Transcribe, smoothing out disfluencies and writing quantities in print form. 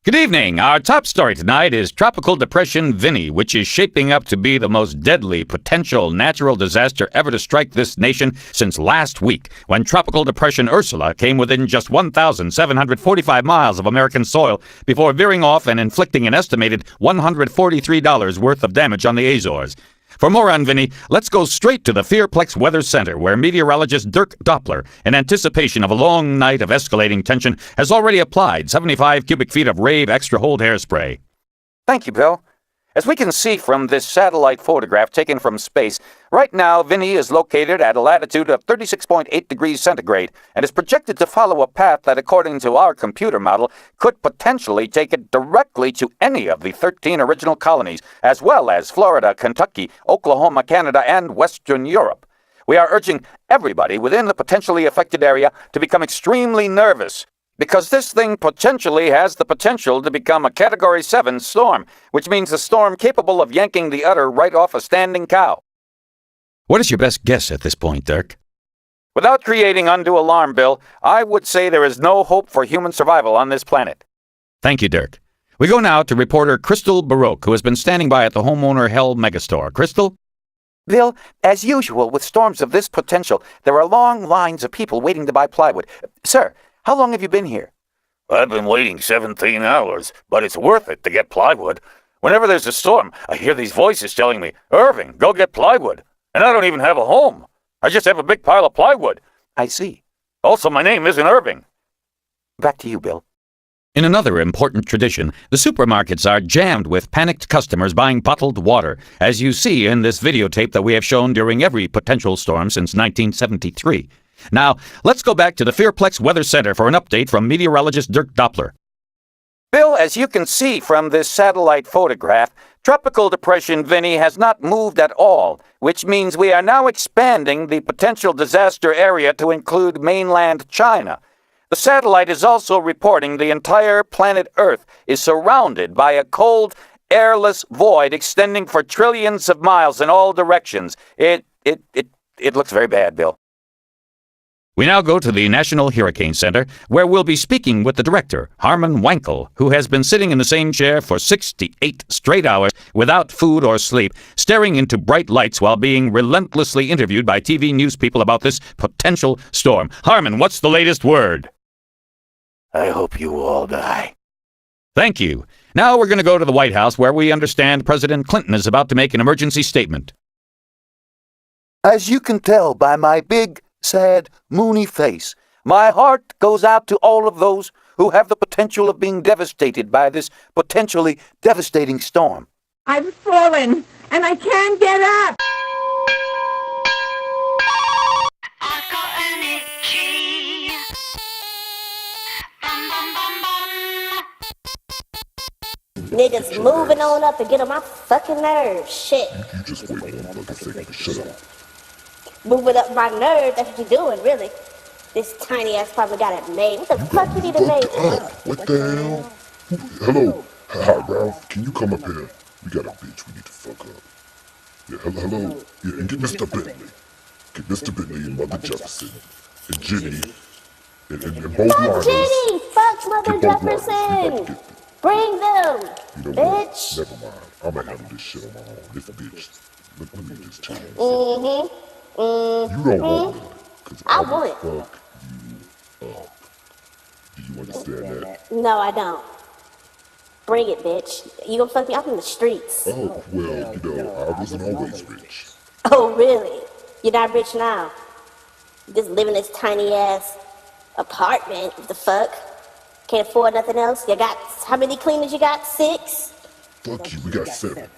Good evening. Our top story tonight is Tropical Depression Vinnie, which is shaping up to be the most deadly potential natural disaster ever to strike this nation since last week, when Tropical Depression Ursula came within just 1,745 miles of American soil before veering off and inflicting an estimated $143 worth of damage on the Azores. For more on Vinnie, let's go straight to the Fearplex Weather Center, where meteorologist Dirk Doppler, in anticipation of a long night of escalating tension, has already applied 75 cubic feet of Rave Extra Hold hairspray. Thank you, Bill. As we can see from this satellite photograph taken from space, right now Vinnie is located at a latitude of 36.8 degrees centigrade and is projected to follow a path that, according to our computer model, could potentially take it directly to any of the 13 original colonies, as well as Florida, Kentucky, Oklahoma, Canada, and Western Europe. We are urging everybody within the potentially affected area to become extremely nervous, because this thing potentially has the potential to become a Category 7 storm, which means a storm capable of yanking the udder right off a standing cow. What is your best guess at this point, Dirk? Without creating undue alarm, Bill, I would say there is no hope for human survival on this planet. Thank you, Dirk. We go now to reporter Crystal Baroque, who has been standing by at the Homeowner Hell Megastore. Crystal? Bill, as usual with storms of this potential, there are long lines of people waiting to buy plywood. Sir, how long have you been here? I've been waiting 17 hours, but it's worth it to get plywood. Whenever there's a storm, I hear these voices telling me, "Irving, go get plywood." And I don't even have a home. I just have a big pile of plywood. I see. Also, my name isn't Irving. Back to you, Bill. In another important tradition, the supermarkets are jammed with panicked customers buying bottled water, as you see in this videotape that we have shown during every potential storm since 1973. Now, let's go back to the Fearplex Weather Center for an update from meteorologist Dirk Doppler. Bill, as you can see from this satellite photograph, Tropical Depression Vinnie has not moved at all, which means we are now expanding the potential disaster area to include mainland China. The satellite is also reporting the entire planet Earth is surrounded by a cold, airless void extending for trillions of miles in all directions. It looks very bad, Bill. We now go to the National Hurricane Center, where we'll be speaking with the director, Harmon Wankel, who has been sitting in the same chair for 68 straight hours without food or sleep, staring into bright lights while being relentlessly interviewed by TV news people about this potential storm. Harmon, what's the latest word? I hope you all die. Thank you. Now we're going to go to the White House, where we understand President Clinton is about to make an emergency statement. As you can tell by my big, sad, moony face, my heart goes out to all of those who have the potential of being devastated by this potentially devastating storm. I've fallen, and I can't get up. Niggas moving on up and get on my fucking nerves. Shit. You just wait one fucking second to shut up. Moving up my nerves, that's what you're doing, really. This tiny ass probably got it made. What the fuck you need it made? What the hell? Hello? Hi, Ralph. Can you come up here? We got a bitch we need to fuck up. Yeah, hello? Yeah, and get Mr. Bentley. Get Mr. Bentley and Mother Jefferson. And Jenny. And both Fuck liners. Jenny! Fuck Mother Get both liners. Jefferson! Bring them! You know what? Bitch! Never mind. I'm gonna handle this shit on my own. This bitch. Let me just tell you. You don't want it. Cause I I will want it. fuck you up. Do you understand that? No, I don't. Bring it, bitch. You gonna fuck me up in the streets. Oh, well, you know, I wasn't always rich. Oh, really? You're not rich now? You just live in this tiny ass apartment. What the fuck? Can't afford nothing else? You got, how many cleaners you got? 6? Fuck you, we got 7.